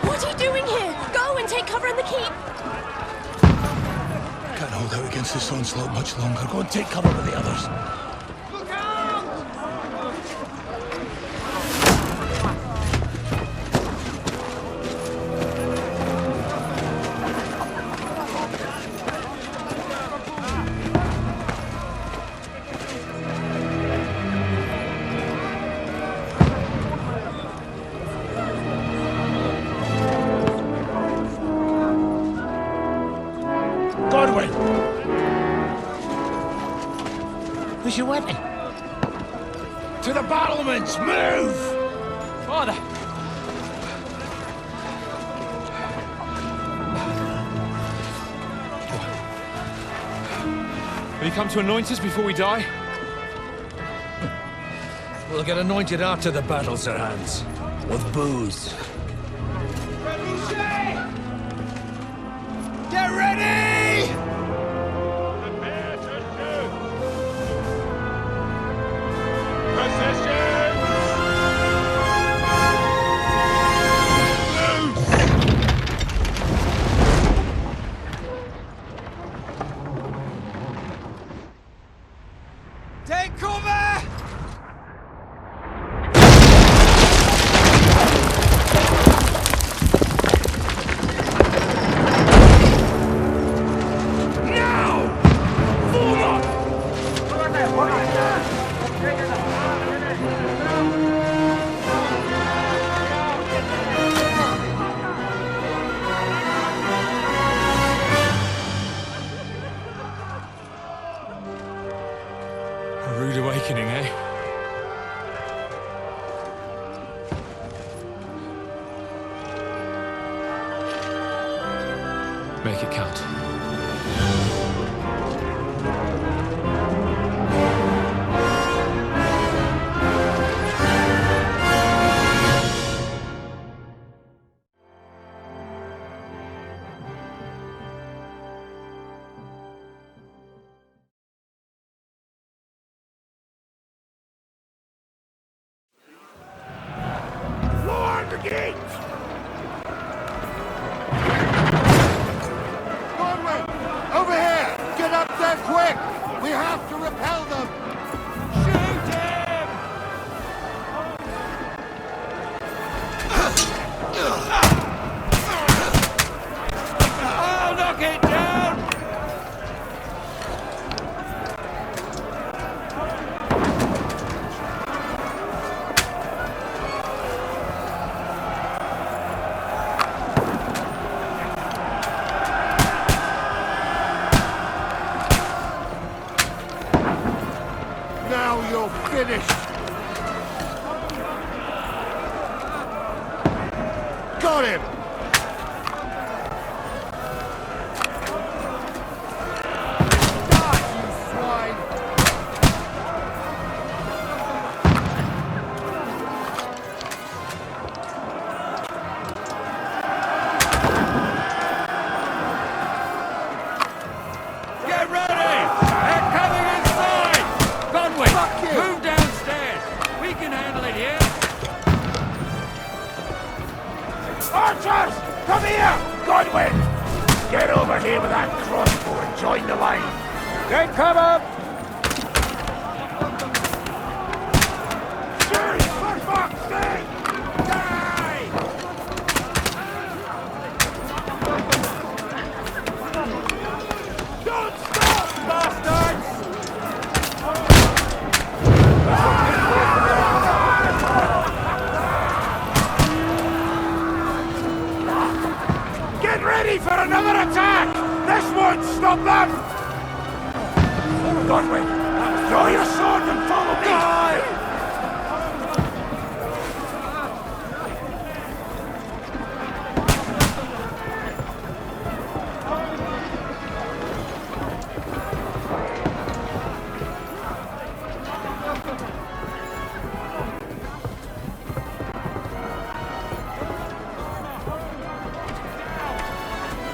What are you doing here? Go and take cover in the keep! Can't hold out against this onslaught much longer. Go and take cover with the others. Look out! Godwin! Where's your weapon? To the battlements! Move! Father! Will you come to anoint us before we die? We'll get anointed after the battle, Sir Hans. With booze. Get ready! Prepare to shoot! Position! Take cover! A rude awakening, eh? Make it count. Lord the gate! Godwin! Over here! Get up there quick! We have to repel them! Shoot him! I'll knock it down! Now you're finished! Got him! Die, you swine! Get ready! They're coming inside! Conway, Fuck you! move downstairs! We can handle it here! Archers! Come here! Godwin! Get over here with that crossbow and join the line! Take cover! Shoot! For fuck's sake! Die! Don't stop, bastards! Get ready for another attack! This won't stop them! Godwin, draw your sword and follow me!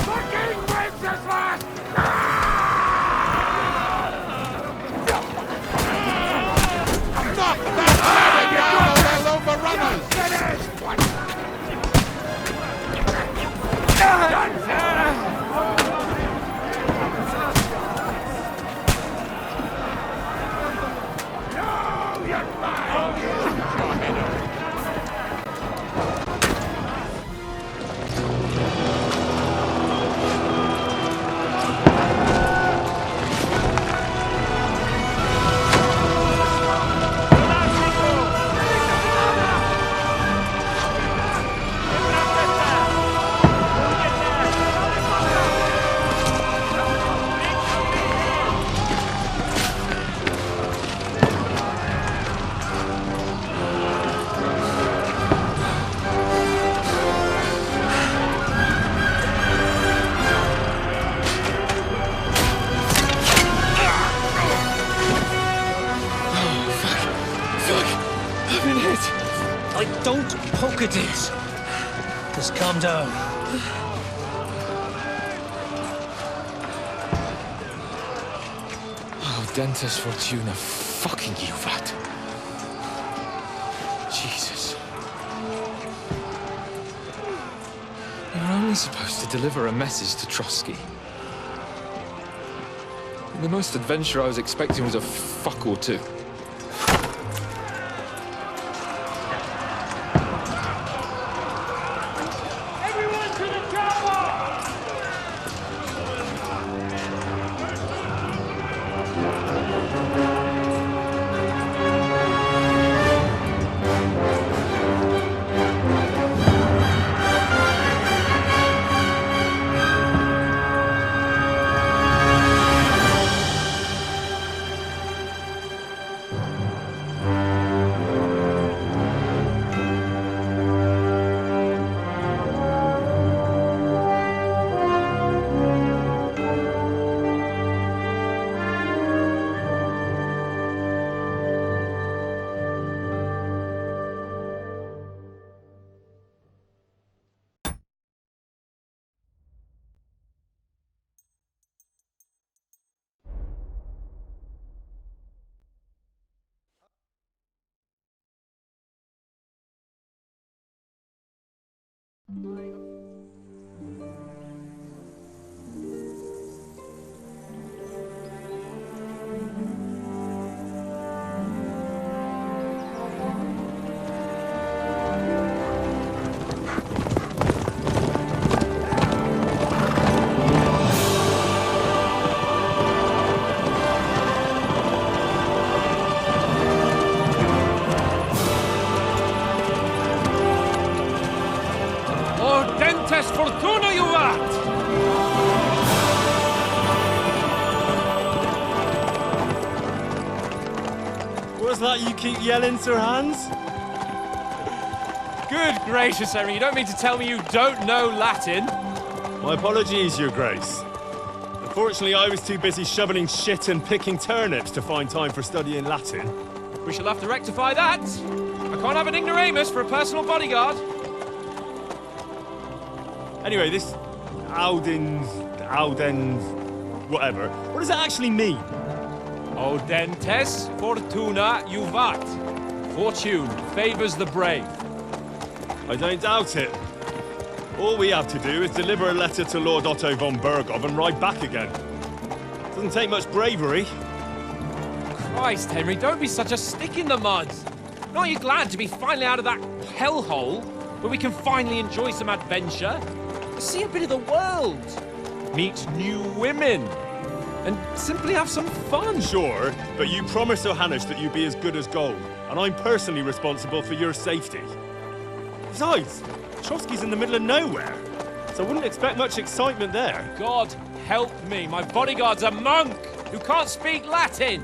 Fucking Wenceslas! Knock Calm down. Oh, Dentes Fortuna, fucking you, Vat. Jesus. You're only supposed to deliver a message to Trotsky. And the most adventure I was expecting was a fuck or two. Everyone to the tower! Dentes Fortuna, you vat! What's that you keep yelling, Sir Hans? Good gracious, Henry, you don't mean to tell me you don't know Latin? My apologies, Your Grace. Unfortunately, I was too busy shoveling shit and picking turnips to find time for studying Latin. We shall have to rectify that. I can't have an ignoramus for a personal bodyguard. Anyway, this Audens, whatever. What does it actually mean? O Dentes Fortuna Juvat. Fortune favors the brave. I don't doubt it. All we have to do is deliver a letter to Lord Otto von Bergov and ride back again. Doesn't take much bravery. Christ, Henry, don't be such a stick in the mud. Aren't you glad to be finally out of that hellhole where we can finally enjoy some adventure? See a bit of the world, meet new women, and simply have some fun. Sure, but you promised Johannes that you'd be as good as gold, and I'm personally responsible for your safety. Besides, Trotsky's in the middle of nowhere, so I wouldn't expect much excitement there. God help me, my bodyguard's a monk who can't speak Latin.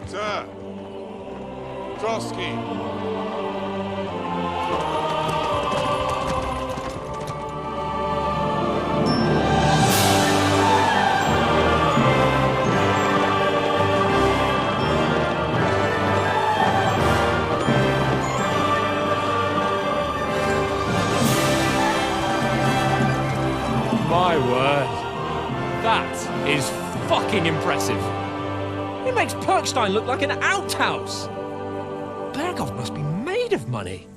Sir! Trotsky! My word. That is fucking impressive. It makes Perkstein look like an outhouse. Bergov must be made of money.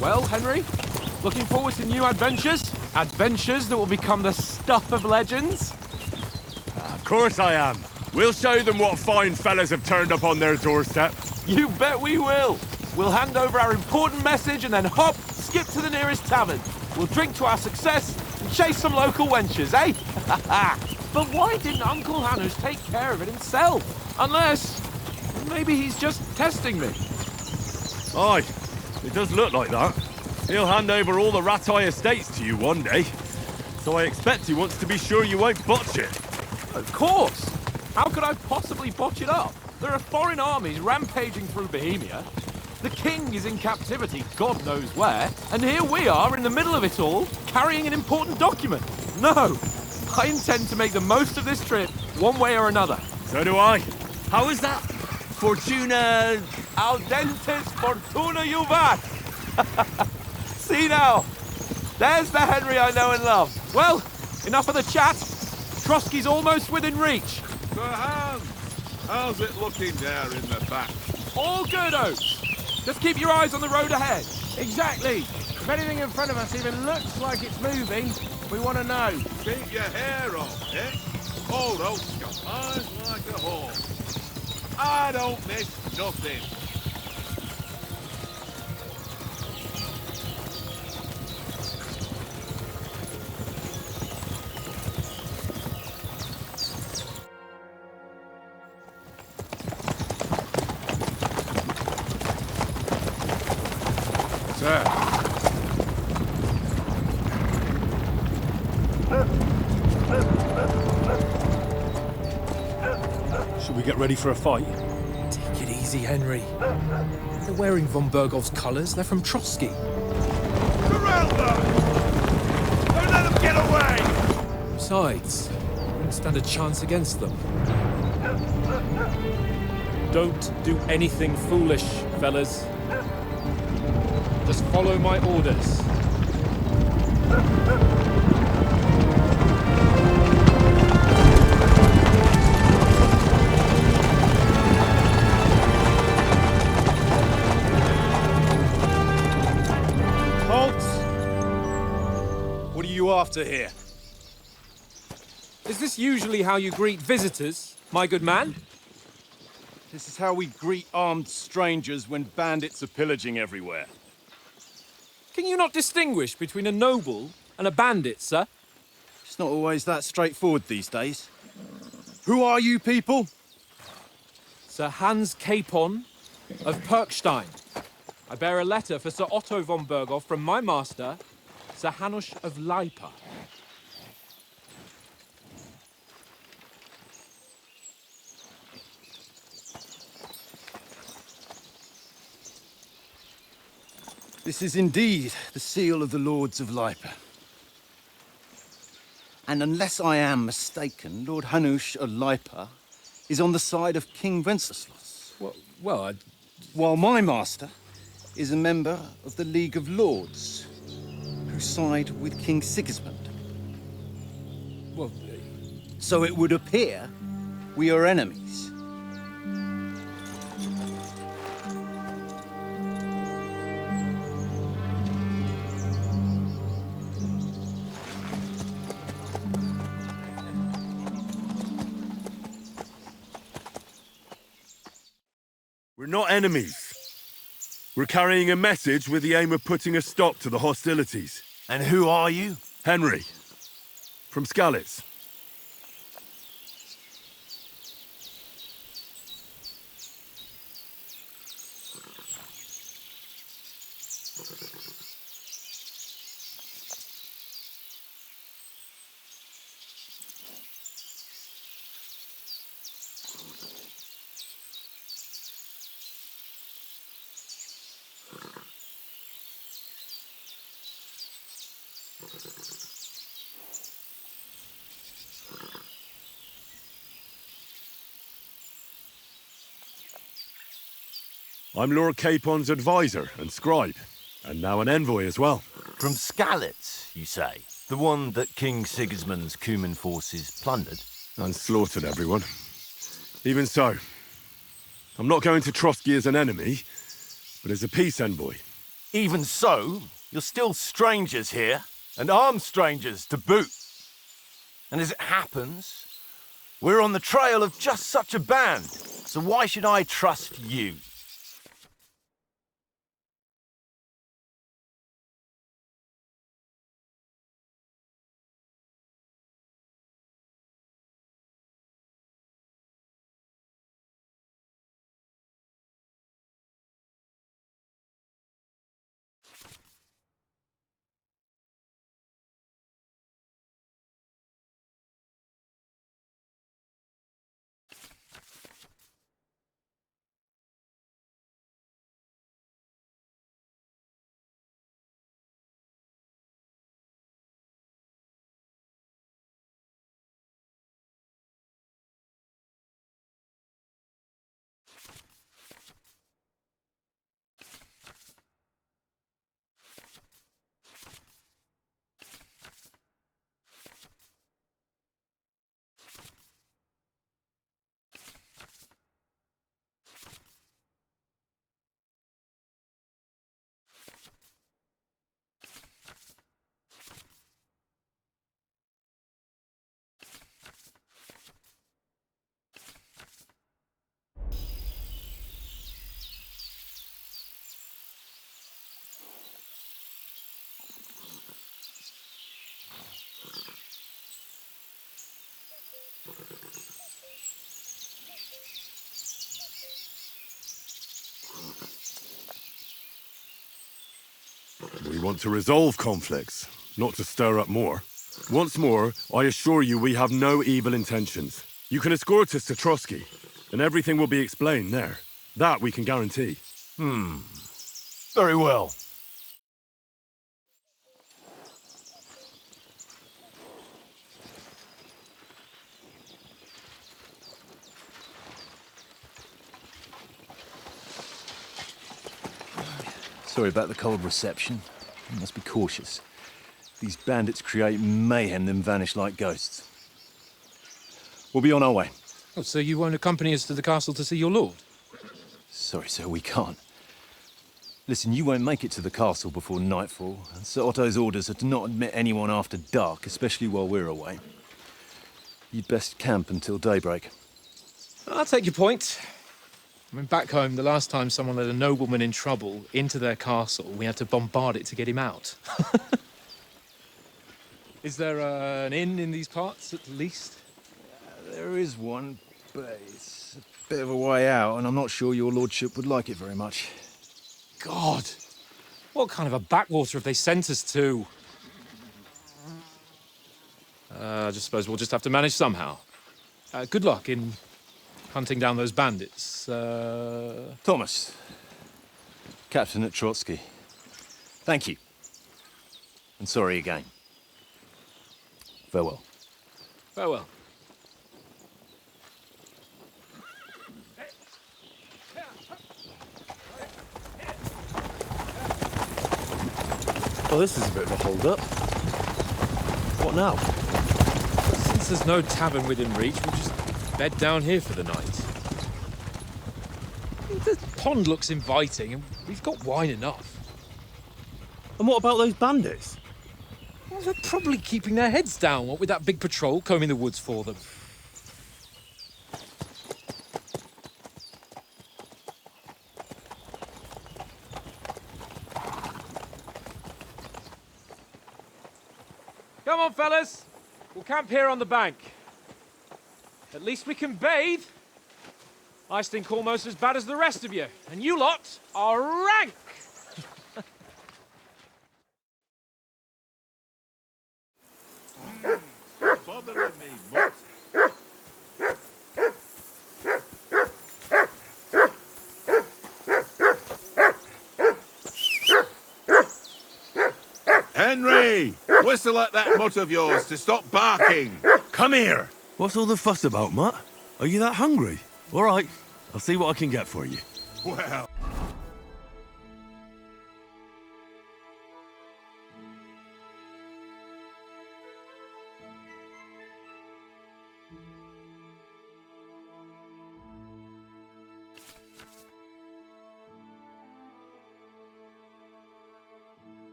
Well, Henry, looking forward to new adventures? Adventures that will become the stuff of legends? Of course I am. We'll show them what fine fellas have turned up on their doorstep. You bet we will. We'll hand over our important message and then hop, skip to the nearest tavern. We'll drink to our success and chase some local wenches, eh? But why didn't Uncle Hanus take care of it himself? Unless, maybe he's just testing me. Aye, it does look like that. He'll hand over all the Ratai estates to you one day. So I expect he wants to be sure you won't botch it. Of course! How could I possibly botch it up? There are foreign armies rampaging through Bohemia. The king is in captivity, God knows where, and here we are in the middle of it all, carrying an important document. No! I intend to make the most of this trip, one way or another. So do I. How is that? Fortuna... Audentes fortuna juvat! See now! There's the Henry I know and love. Well, enough of the chat. Trotsky's almost within reach. Sir Hans, how's it looking there in the back? All good, Oates. Just keep your eyes on the road ahead. Exactly. If anything in front of us even looks like it's moving, we want to know. Keep your hair on, eh? Old Oak's got eyes like a horse. I don't miss nothing. Sir. Should we get ready for a fight? Take it easy, Henry. They're wearing von Bergov's colours. They're from Trotsky. Surround them! Don't let them get away! Besides, we wouldn't stand a chance against them. Don't do anything foolish, fellas. Just follow my orders. Halt! What are you after here? Is this usually how you greet visitors, my good man? This is how we greet armed strangers when bandits are pillaging everywhere. Can you not distinguish between a noble and a bandit, sir? It's not always that straightforward these days. Who are you people? Sir Hans Capon of Perkstein. I bear a letter for Sir Otto von Berghoff from my master, Sir Hanush of Lipa. This is indeed the seal of the Lords of Lipa. And unless I am mistaken, Lord Hanush of Lipa is on the side of King Wenceslas. Well, While my master is a member of the League of Lords, who side with King Sigismund. well, So it would appear we are enemies. We're not enemies. We're carrying a message with the aim of putting a stop to the hostilities. And who are you? Henry, from Skalitz. I'm Lord Capon's advisor and scribe, and now an envoy as well. From Skalitz, you say? The one that King Sigismund's Cuman forces plundered? And slaughtered everyone. Even so, I'm not going to Trotsky as an enemy, but as a peace envoy. Even so, you're still strangers here, and armed strangers to boot. And as it happens, we're on the trail of just such a band, so why should I trust you? want to resolve conflicts, not to stir up more. Once more, I assure you we have no evil intentions. You can escort us to Trotsky, and everything will be explained there. That we can guarantee. Very well. Sorry about the cold reception. You must be cautious. These bandits create mayhem, then vanish like ghosts. We'll be on our way. Oh, so you won't accompany us to the castle to see your lord? Sorry, sir, we can't. Listen, you won't make it to the castle before nightfall, and Sir Otto's orders are to not admit anyone after dark, especially while we're away. You'd best camp until daybreak. I'll take your point. I mean, back home, the last time someone let a nobleman in trouble into their castle, we had to bombard it to get him out. Is there an inn in these parts, at least? There is one, but it's a bit of a way out, and I'm not sure your lordship would like it very much. God! What kind of a backwater have they sent us to? I just suppose we'll just have to manage somehow. Good luck in hunting down those bandits. Thomas, captain at Trotsky. Thank you. And sorry again. Farewell. Farewell. Well, this is a bit of a hold-up. What now? Since there's no tavern within reach, we'll just bed down here for the night. The pond looks inviting, and we've got wine enough. And what about those bandits? Well, they're probably keeping their heads down, what with that big patrol combing the woods for them. Come on, fellas. We'll camp here on the bank. At least we can bathe. I stink almost as bad as the rest of you, and you lot are rank! Bothering me much. Henry! Whistle at that mutt of yours to stop barking! Come here! What's all the fuss about, Mutt? Are you that hungry? All right, I'll see what I can get for you. Well...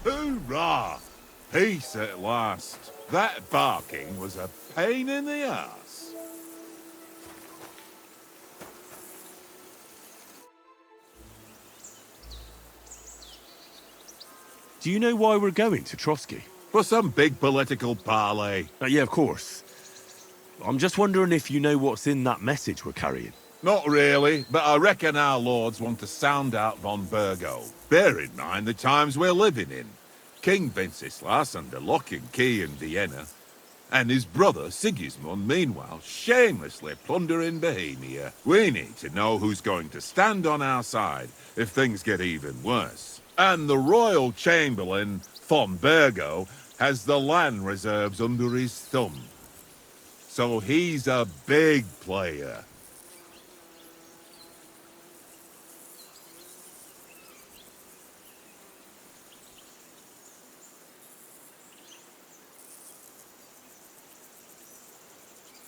Hoorah! Peace at last. That barking was a pain in the ass. Do you know why we're going to Trotsky? For some big political parley. Yeah, of course. I'm just wondering if you know what's in that message we're carrying. Not really, but I reckon our lords want to sound out von Burgo. Bear in mind the times we're living in. King Wenceslas under lock and key in Vienna, and his brother Sigismund meanwhile shamelessly plundering Bohemia. We need to know who's going to stand on our side if things get even worse. And the royal chamberlain, von Burgo, has the land reserves under his thumb. So he's a big player.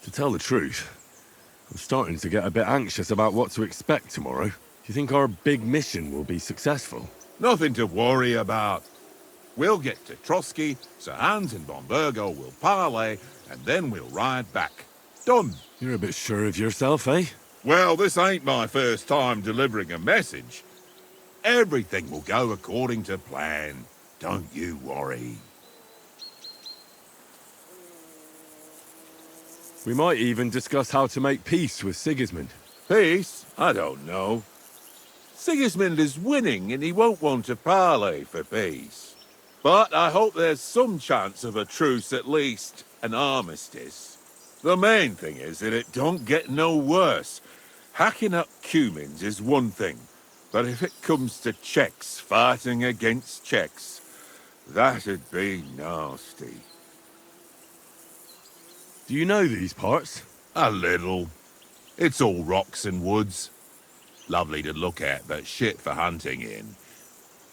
To tell the truth, I'm starting to get a bit anxious about what to expect tomorrow. Do you think our big mission will be successful? Nothing to worry about. We'll get to Trotsky, Sir Hans and von Burgo will parley, and then we'll ride back. Done. You're a bit sure of yourself, eh? Well, this ain't my first time delivering a message. Everything will go according to plan. Don't you worry. We might even discuss how to make peace with Sigismund. Peace? I don't know. Sigismund is winning and he won't want to parley for peace. But I hope there's some chance of a truce, at least an armistice. The main thing is that it don't get no worse. Hacking up Cumans is one thing, but if it comes to Czechs fighting against Czechs, that'd be nasty. Do you know these parts? A little. It's all rocks and woods. Lovely to look at, but shit for hunting in.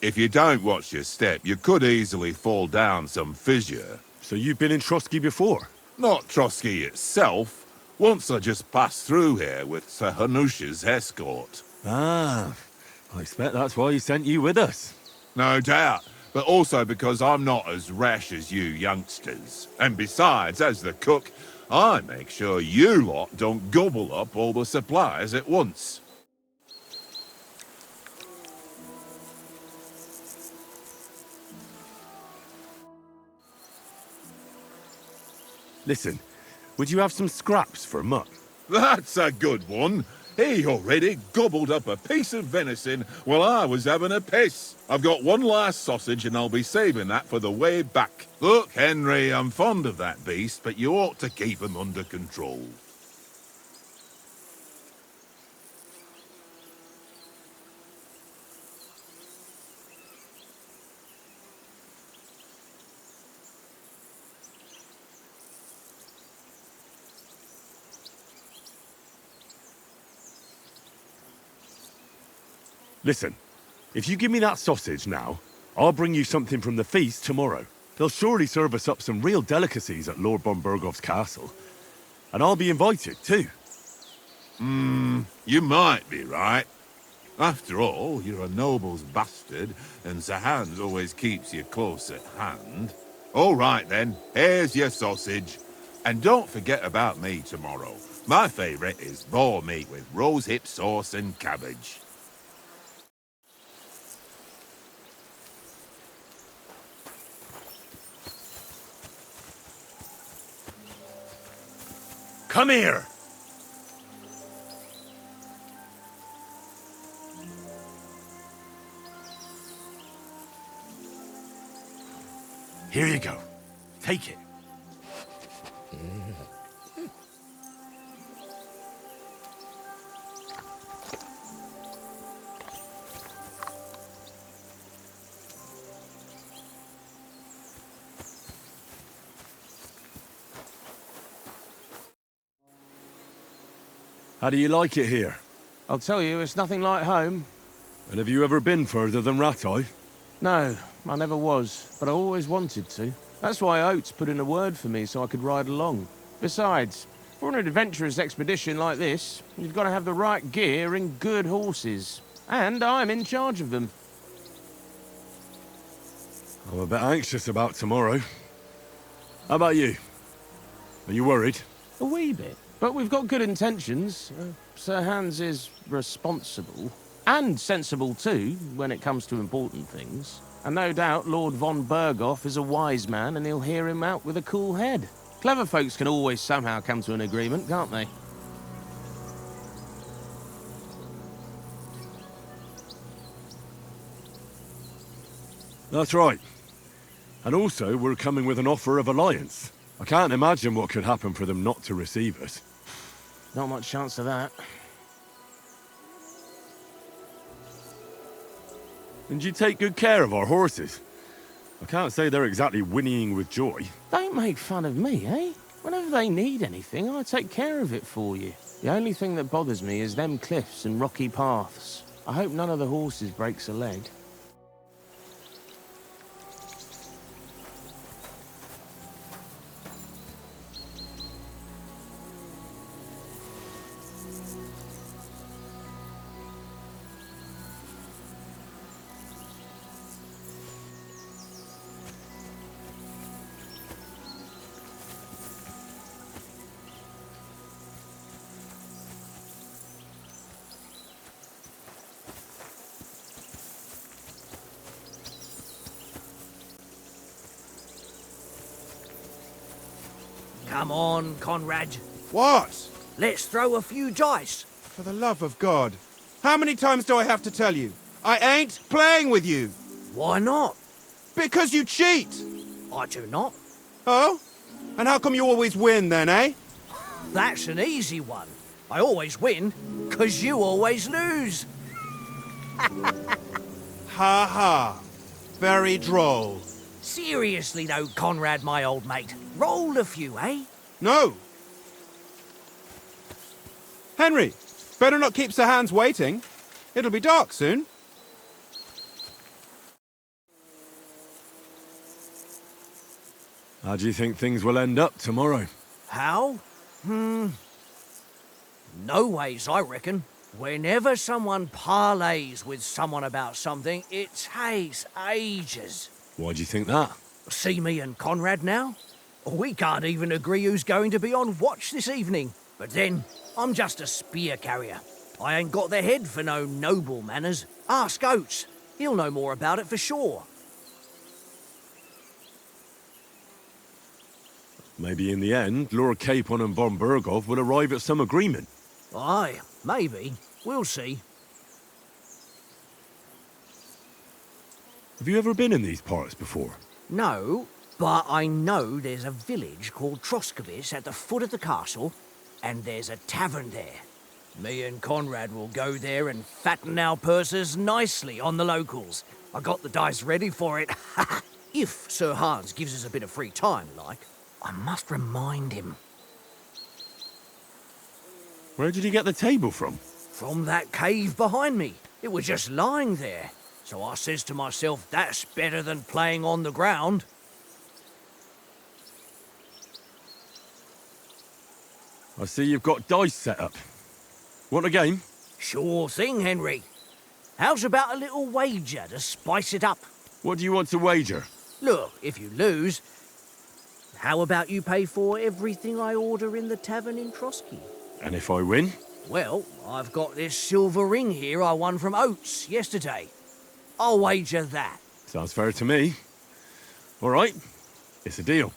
If you don't watch your step, you could easily fall down some fissure. So you've been in Trotsky before? Not Trotsky itself. Once I just passed through here with Sir Hanush's escort. Ah, I expect that's why he sent you with us. No doubt, but also because I'm not as rash as you youngsters. And besides, as the cook, I make sure you lot don't gobble up all the supplies at once. Listen, would you have some scraps for Mutt? That's a good one. He already gobbled up a piece of venison while I was having a piss. I've got one last sausage and I'll be saving that for the way back. Look, Henry, I'm fond of that beast, but you ought to keep him under control. Listen, if you give me that sausage now, I'll bring you something from the feast tomorrow. They'll surely serve us up some real delicacies at Lord von Burgov's castle. And I'll be invited, too. You might be right. After all, you're a noble's bastard, and Sir Hans always keeps you close at hand. All right, then. Here's your sausage. And don't forget about me tomorrow. My favourite is boar meat with rosehip sauce and cabbage. Come here! Here you go. Take it. How do you like it here? I'll tell you, it's nothing like home. And have you ever been further than Rattay? No, I never was, but I always wanted to. That's why Oates put in a word for me so I could ride along. Besides, for an adventurous expedition like this, you've got to have the right gear and good horses. And I'm in charge of them. I'm a bit anxious about tomorrow. How about you? Are you worried? A wee bit. But we've got good intentions. Sir Hans is responsible. And sensible too, when it comes to important things. And no doubt Lord von Burgov is a wise man and he'll hear him out with a cool head. Clever folks can always somehow come to an agreement, can't they? That's right. And also, we're coming with an offer of alliance. I can't imagine what could happen for them not to receive us. Not much chance of that. And you take good care of our horses. I can't say they're exactly whinnying with joy. Don't make fun of me, eh? Whenever they need anything, I take care of it for you. The only thing that bothers me is them cliffs and rocky paths. I hope none of the horses breaks a leg. Come on, Conrad. What? Let's throw a few dice. For the love of God. How many times do I have to tell you? I ain't playing with you. Why not? Because you cheat. I do not. Oh? And how come you always win then, eh? That's an easy one. I always win, 'cause you always lose. Ha ha. Very droll. Seriously though, Conrad, my old mate. Roll a few, eh? No. Henry, better not keep Sir Hans waiting. It'll be dark soon. How do you think things will end up tomorrow? How? No ways, I reckon. Whenever someone parleys with someone about something, it takes ages. Why do you think that? See me and Conrad now? We can't even agree who's going to be on watch this evening. But then, I'm just a spear carrier. I ain't got the head for no noble manners. Ask Oates. He'll know more about it for sure. Maybe in the end, Lord Capon and von Berghoff will arrive at some agreement. Aye, maybe. We'll see. Have you ever been in these parts before? No, but I know there's a village called Troskowitz at the foot of the castle, and there's a tavern there. Me and Conrad will go there and fatten our purses nicely on the locals. I got the dice ready for it. If Sir Hans gives us a bit of free time, like. I must remind him. Where did you get the table from? From that cave behind me. It was just lying there. So I says to myself, that's better than playing on the ground. I see you've got dice set up. Want a game? Sure thing, Henry. How's about a little wager to spice it up? What do you want to wager? Look, if you lose, how about you pay for everything I order in the tavern in Trotsky? And if I win? Well, I've got this silver ring here I won from Oates yesterday. I'll wager that. Sounds fair to me. All right, it's a deal.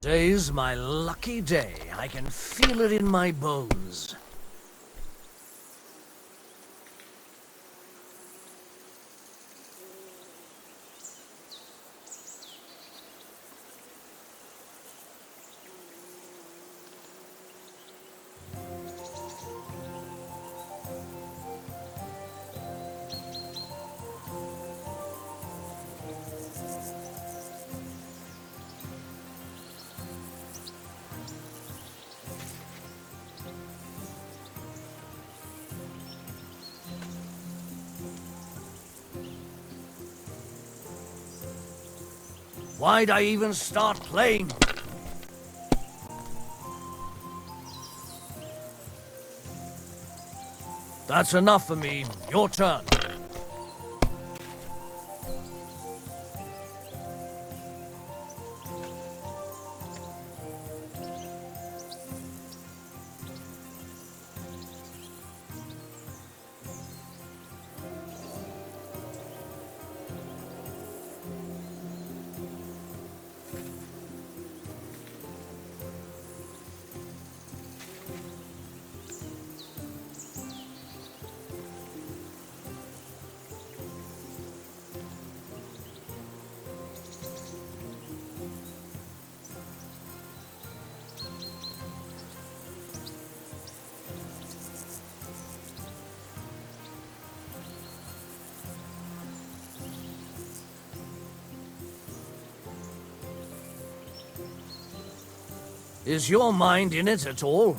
Today's my lucky day. I can feel it in my bones. Why'd I even start playing? That's enough for me. Your turn. Is your mind in it at all?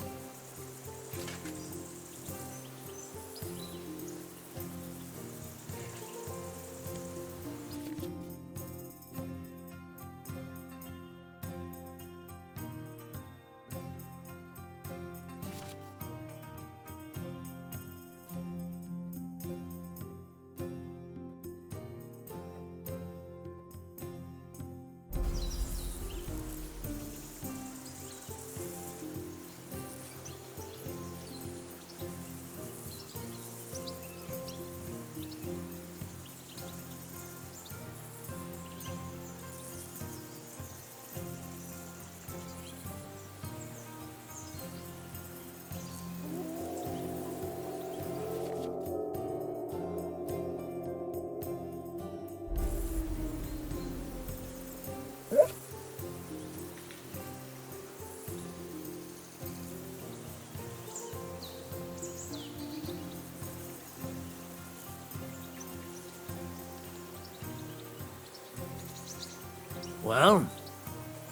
Well,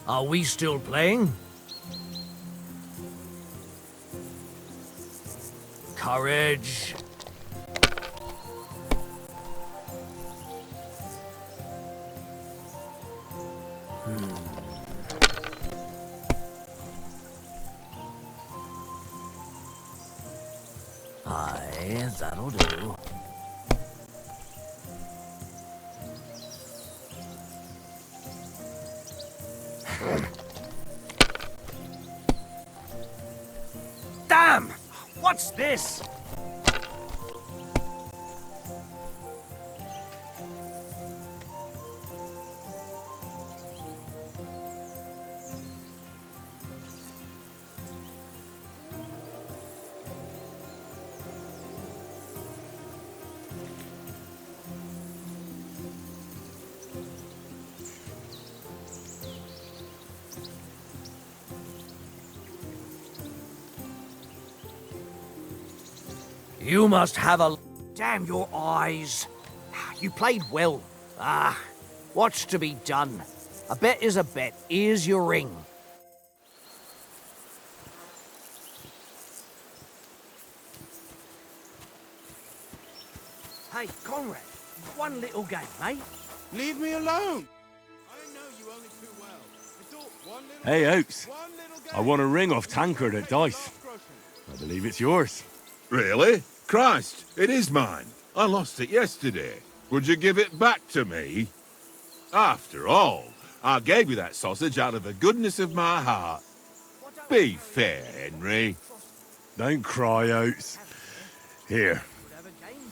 are we still playing? Courage. Aye, that'll do. Damn! What's this? You must have a... Damn your eyes. You played well. What's to be done? A bet is a bet. Here's your ring. Hey, Conrad. One little game, mate. Leave me alone. I know you only too well. I thought one little Hey, Oaks. one little game. I want a ring off Tancred at Dice. I believe it's yours. Really? Christ, it is mine. I lost it yesterday. Would you give it back to me? After all, I gave you that sausage out of the goodness of my heart. Be fair, Henry. Don't cry, Oats. Here,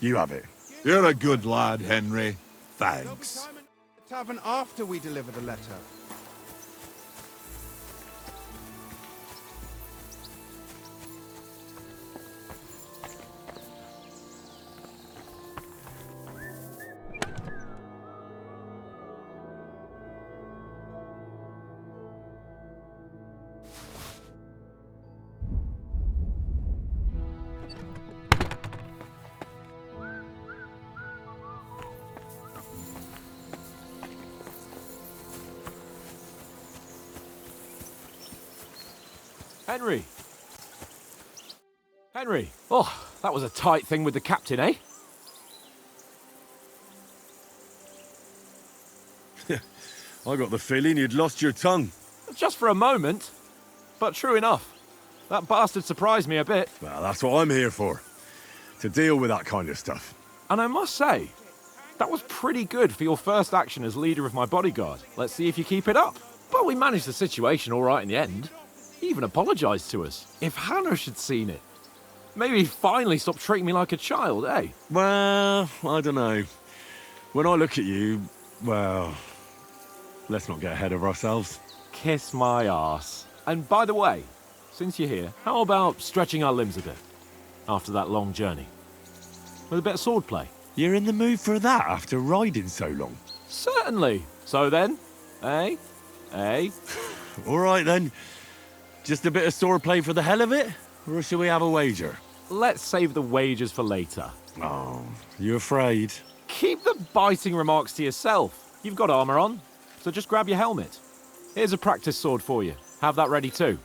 you have it. You're a good lad, Henry. Thanks. Tavern after we deliver the letter. Henry! Henry! Oh, that was a tight thing with the captain, eh? I got the feeling you'd lost your tongue. Just for a moment. But true enough. That bastard surprised me a bit. Well, that's what I'm here for. To deal with that kind of stuff. And I must say, that was pretty good for your first action as leader of my bodyguard. Let's see if you keep it up. But we managed the situation all right in the end. He even apologised to us. If Hanush had seen it, maybe he'd finally stop treating me like a child, eh? Well, I don't know. When I look at you, well, let's not get ahead of ourselves. Kiss my arse. And by the way, since you're here, how about stretching our limbs a bit after that long journey? With a bit of swordplay. You're in the mood for that after riding so long? Certainly. So then, eh? Eh? All right then. Just a bit of swordplay for the hell of it? Or shall we have a wager? Let's save the wagers for later. Oh, you afraid? Keep the biting remarks to yourself. You've got armour on, so just grab your helmet. Here's a practice sword for you. Have that ready too.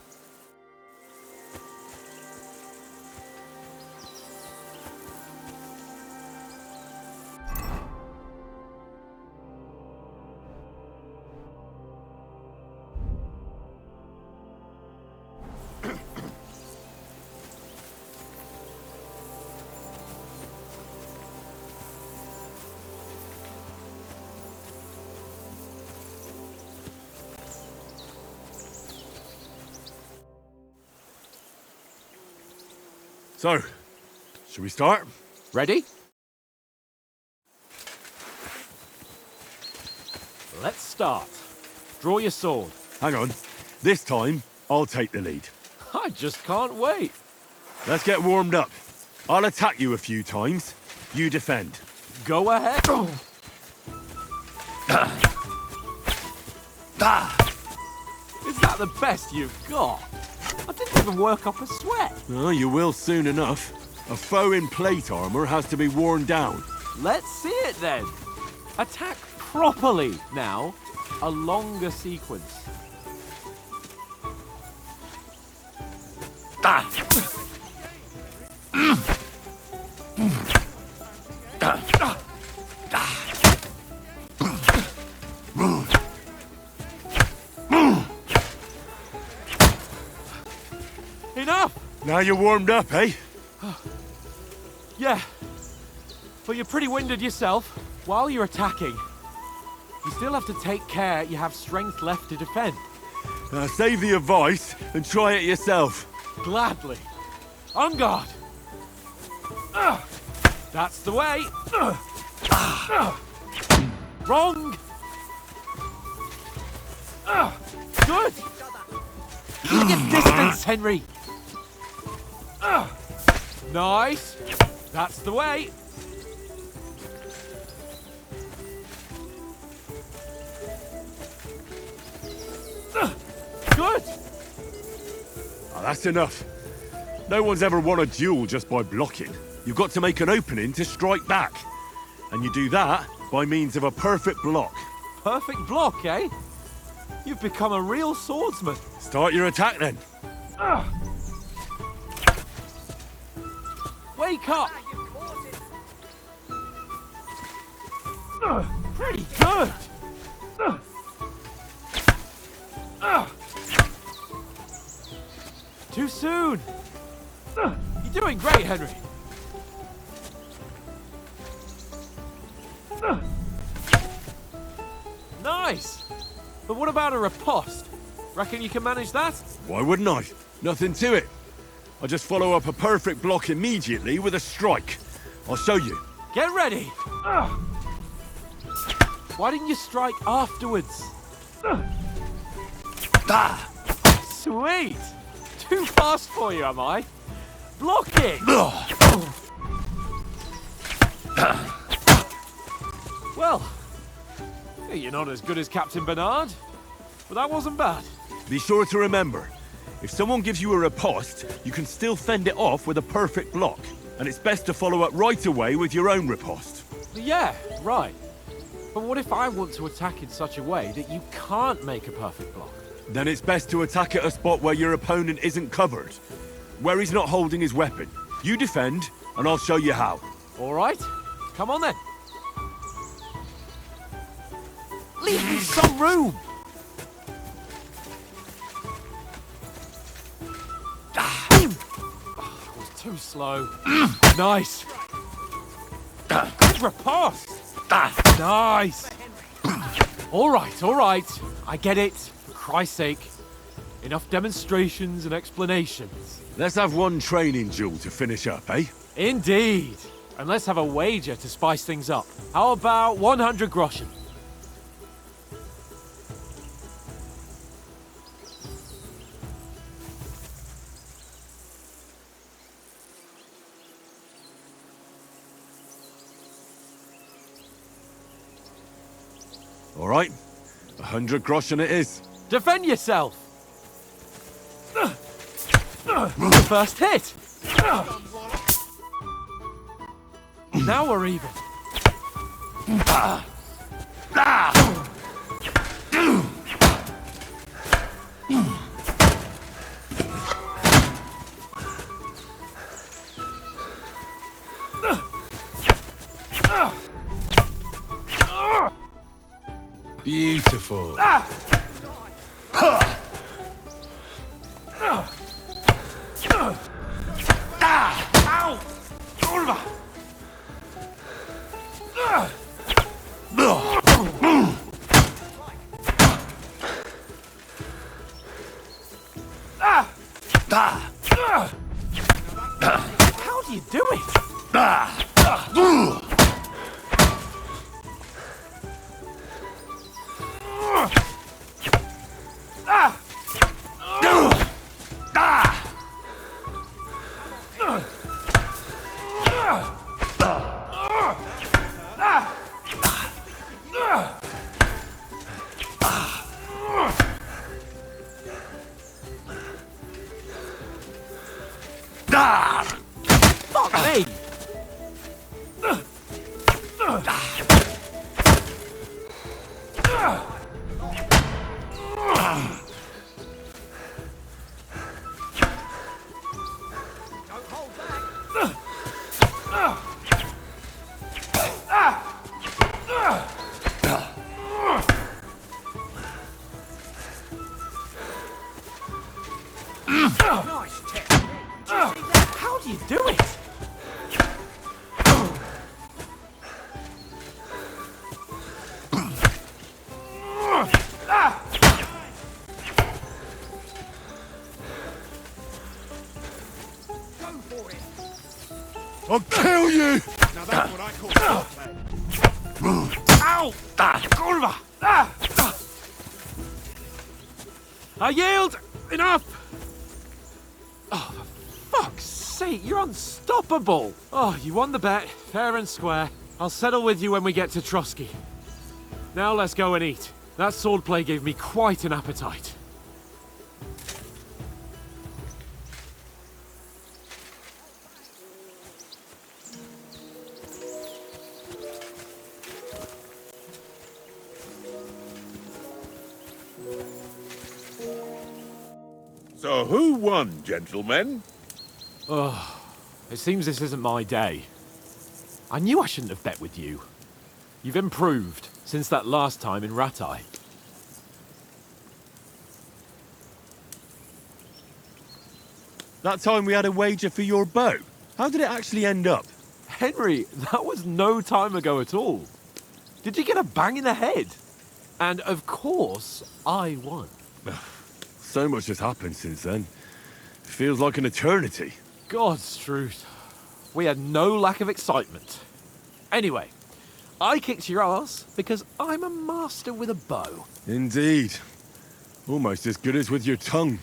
So, should we start? Ready? Let's start. Draw your sword. Hang on. This time, I'll take the lead. I just can't wait. Let's get warmed up. I'll attack you a few times. You defend. Go ahead. Is that the best you've got? I didn't even work up a sweat. Oh, you will soon enough. A foe in plate armor has to be worn down. Let's see it then. Attack properly now. A longer sequence. Enough! Now you're warmed up, eh? Yeah. But you're pretty winded yourself. While you're attacking, you still have to take care you have strength left to defend. Save the advice and try it yourself. Gladly. On guard. That's the way. Wrong. Good. Keep your distance, Henry. Nice. That's the way. Good. Oh, that's enough. No one's ever won a duel just by blocking. You've got to make an opening to strike back. And you do that by means of a perfect block. Perfect block, eh? You've become a real swordsman. Start your attack then. Wake up! Pretty good! Too soon! You're doing great, Henry. Nice! But what about a riposte? Reckon you can manage that? Why wouldn't I? Nothing to it. I just follow up a perfect block immediately with a strike. I'll show you. Get ready! Why didn't you strike afterwards? Sweet! Too fast for you, am I? Block it! Well, you're not as good as Captain Bernard, but that wasn't bad. Be sure to remember, if someone gives you a riposte, you can still fend it off with a perfect block. And it's best to follow up right away with your own riposte. Yeah, right. But what if I want to attack in such a way that you can't make a perfect block? Then it's best to attack at a spot where your opponent isn't covered. Where he's not holding his weapon. You defend, and I'll show you how. All right. Come on then. Leave me some room. That was too slow. Nice. Good riposte. Nice. All right. I get it. For Christ's sake. Enough demonstrations and explanations. Let's have one training duel to finish up, eh? Indeed. And let's have a wager to spice things up. How about 100 groschen? All right. 100 groschen it is. Defend yourself! The first hit! Now we're even. Beautiful. How do you do it? Fuck me! How do you do it? I'll kill you! Now that's what I call foreplay. Ow! Kurva! I yield! Enough! Oh, for fuck's sake, you're unstoppable! Oh, you won the bet, fair and square. I'll settle with you when we get to Trotsky. Now let's go and eat. That swordplay gave me quite an appetite. So who won, gentlemen? Oh, it seems this isn't my day. I knew I shouldn't have bet with you. You've improved since that last time in Ratai. That time we had a wager for your bow. How did it actually end up? Henry, that was no time ago at all. Did you get a bang in the head? And of course, I won. So much has happened since then. Feels like an eternity. God's truth. We had no lack of excitement. Anyway, I kicked your ass because I'm a master with a bow. Indeed. Almost as good as with your tongue.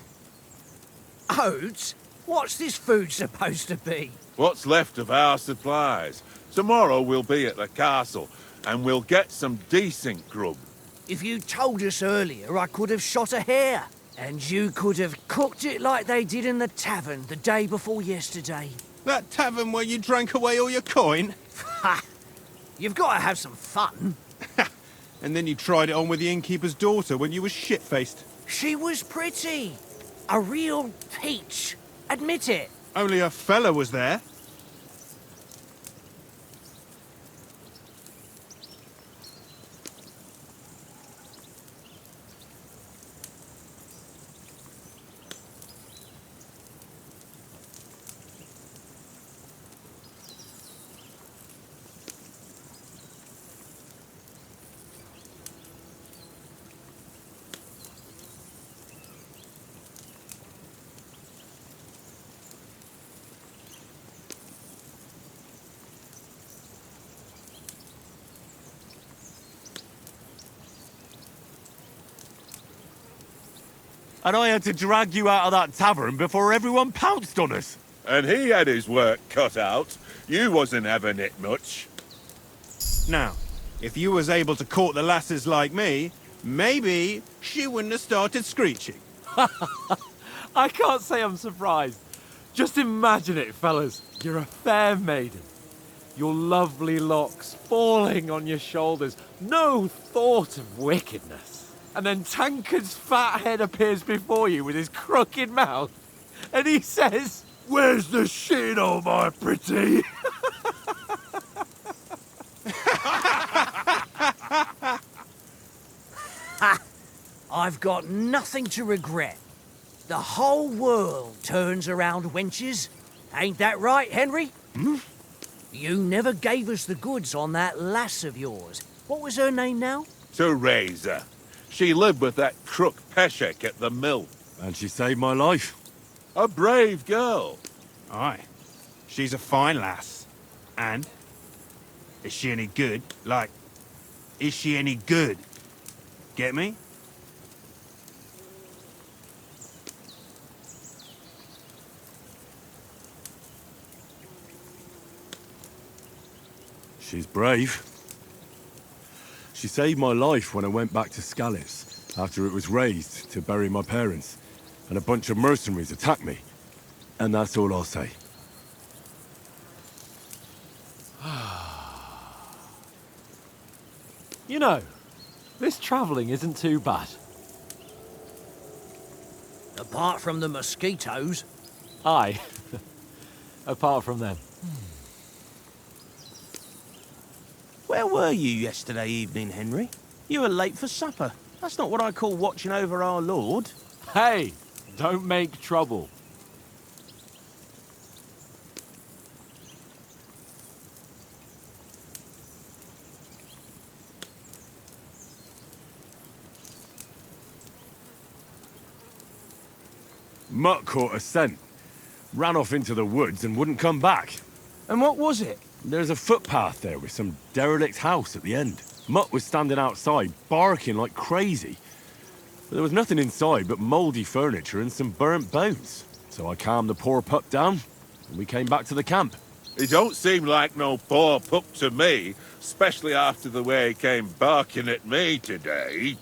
Oates, what's this food supposed to be? What's left of our supplies. Tomorrow we'll be at the castle, and we'll get some decent grub. If you told us earlier, I could have shot a hare. And you could have cooked it like they did in the tavern the day before yesterday. That tavern where you drank away all your coin? Ha! You've got to have some fun. And then you tried it on with the innkeeper's daughter when you were shit-faced. She was pretty. A real peach. Admit it. Only a fella was there. And I had to drag you out of that tavern before everyone pounced on us. And he had his work cut out. You wasn't having it much. Now, if you was able to court the lasses like me, maybe she wouldn't have started screeching. I can't say I'm surprised. Just imagine it, fellas. You're a fair maiden. Your lovely locks falling on your shoulders. No thought of wickedness. And then Tankard's fat head appears before you with his crooked mouth. And he says, "Where's the shit, oh my pretty?" I've got nothing to regret. The whole world turns around wenches. Ain't that right, Henry? You never gave us the goods on that lass of yours. What was her name now? Teresa. She lived with that crook Peshek at the mill. And she saved my life. A brave girl. Aye. She's a fine lass. And? Is she any good? Like, is she any good? Get me? She's brave. She saved my life when I went back to Scallis after it was razed to bury my parents, and a bunch of mercenaries attacked me. And that's all I'll say. You know, this travelling isn't too bad. Apart from the mosquitoes. Aye. Apart from them. Where were you yesterday evening, Henry? You were late for supper. That's not what I call watching over our Lord. Hey, don't make trouble. Mutt caught a scent, ran off into the woods and wouldn't come back. And what was it? There's a footpath there with some derelict house at the end. Mutt was standing outside, barking like crazy. But there was nothing inside but mouldy furniture and some burnt bones. So I calmed the poor pup down, and we came back to the camp. He don't seem like no poor pup to me, especially after the way he came barking at me today.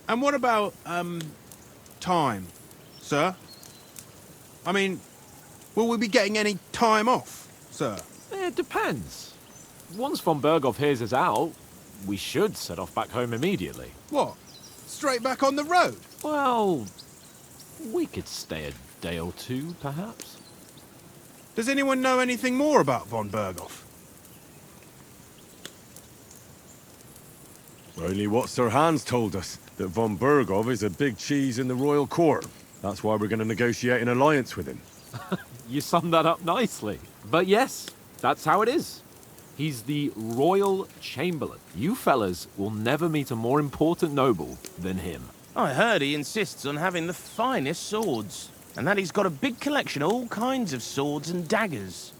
And what about, time, sir? I mean, will we be getting any time off, sir? It depends. Once von Berghoff hears us out, we should set off back home immediately. What? Straight back on the road? Well, we could stay a day or two, perhaps. Does anyone know anything more about von Berghoff? Only what Sir Hans told us, that von Berghoff is a big cheese in the royal court. That's why we're going to negotiate an alliance with him. You summed that up nicely. But yes, that's how it is. He's the royal chamberlain. You fellas will never meet a more important noble than him. I heard he insists on having the finest swords, and that he's got a big collection of all kinds of swords and daggers.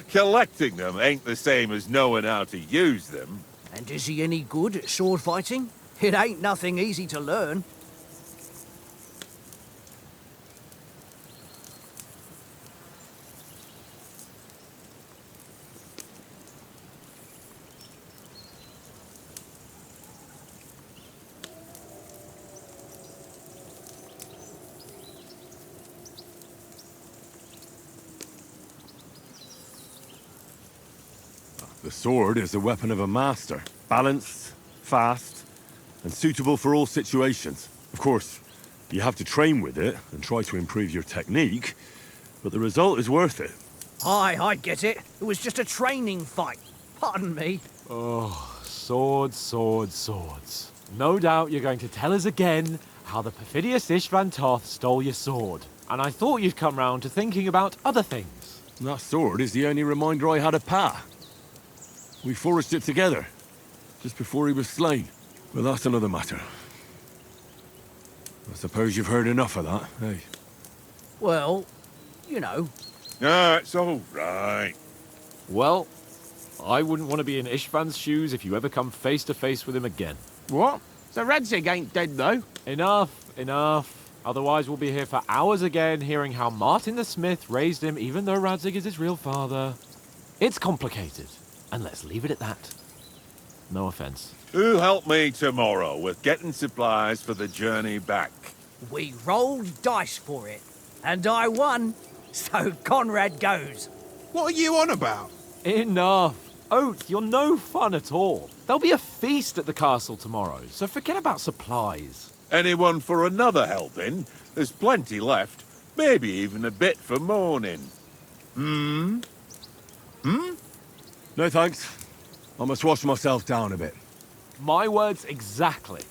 Collecting them ain't the same as knowing how to use them. And is he any good at sword fighting? It ain't nothing easy to learn. The sword is the weapon of a master. Balanced, fast, and suitable for all situations. Of course, you have to train with it and try to improve your technique, but the result is worth it. Aye, I get it. It was just a training fight. Pardon me. Oh, swords, swords, swords. No doubt you're going to tell us again how the perfidious Istvan Toth stole your sword. And I thought you'd come round to thinking about other things. That sword is the only reminder I had of Pa. We forged it together, just before he was slain. But that's another matter. I suppose you've heard enough of that, eh? Well, you know. No, it's all right. Well, I wouldn't want to be in Istvan's shoes if you ever come face to face with him again. What? So Radzig ain't dead, though? Enough, enough. Otherwise we'll be here for hours again hearing how Martin the Smith raised him even though Radzig is his real father. It's complicated, and let's leave it at that. No offense. Who'll help me tomorrow with getting supplies for the journey back? We rolled dice for it, and I won. So Conrad goes. What are you on about? Enough. Oath, you're no fun at all. There'll be a feast at the castle tomorrow, so forget about supplies. Anyone for another helping? There's plenty left. Maybe even a bit for morning. No thanks. I must wash myself down a bit. My words exactly.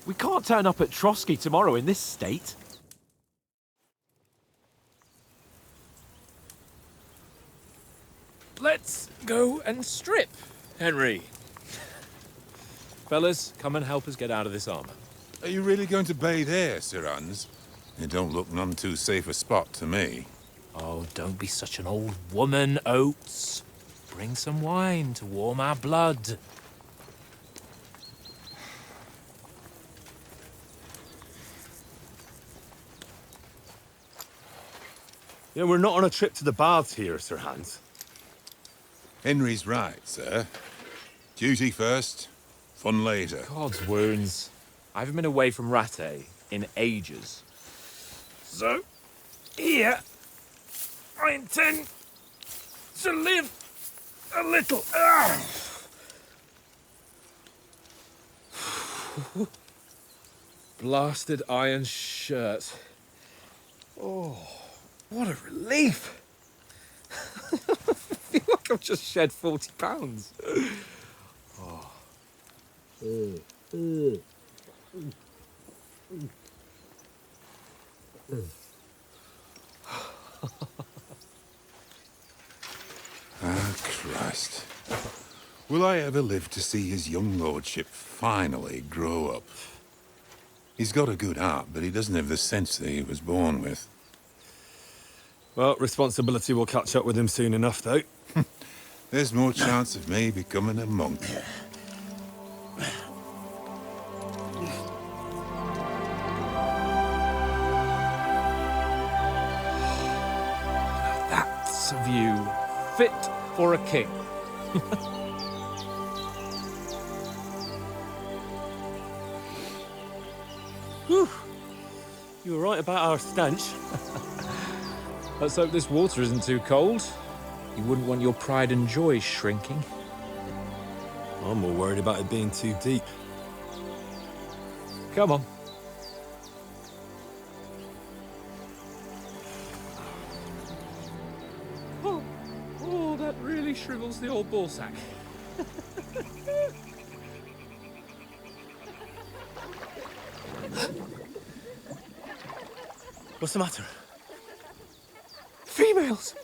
We can't turn up at Trotsky tomorrow in this state. Let's go and strip, Henry. Fellas, come and help us get out of this armor. Are you really going to bathe here, Sir Hans? It don't look none too safe a spot to me. Oh, don't be such an old woman, Oates. Bring some wine to warm our blood. You know, we're not on a trip to the baths here, Sir Hans. Henry's right, sir. Duty first, fun later. God's wounds. I haven't been away from Rattay in ages. So, here, I intend to live a little. Blasted iron shirt. Oh, what a relief. I feel like I've just shed 40 pounds. Oh. Ah, Christ. Will I ever live to see his young lordship finally grow up? He's got a good heart, but he doesn't have the sense that he was born with. Well, responsibility will catch up with him soon enough, though. There's more chance of me becoming a monk. That's a view fit for a king. Whew. You were right about our stench. Let's hope this water isn't too cold. You wouldn't want your pride and joy shrinking. I'm more worried about it being too deep. Come on. Oh, that really shrivels the old ball sack. What's the matter? Females!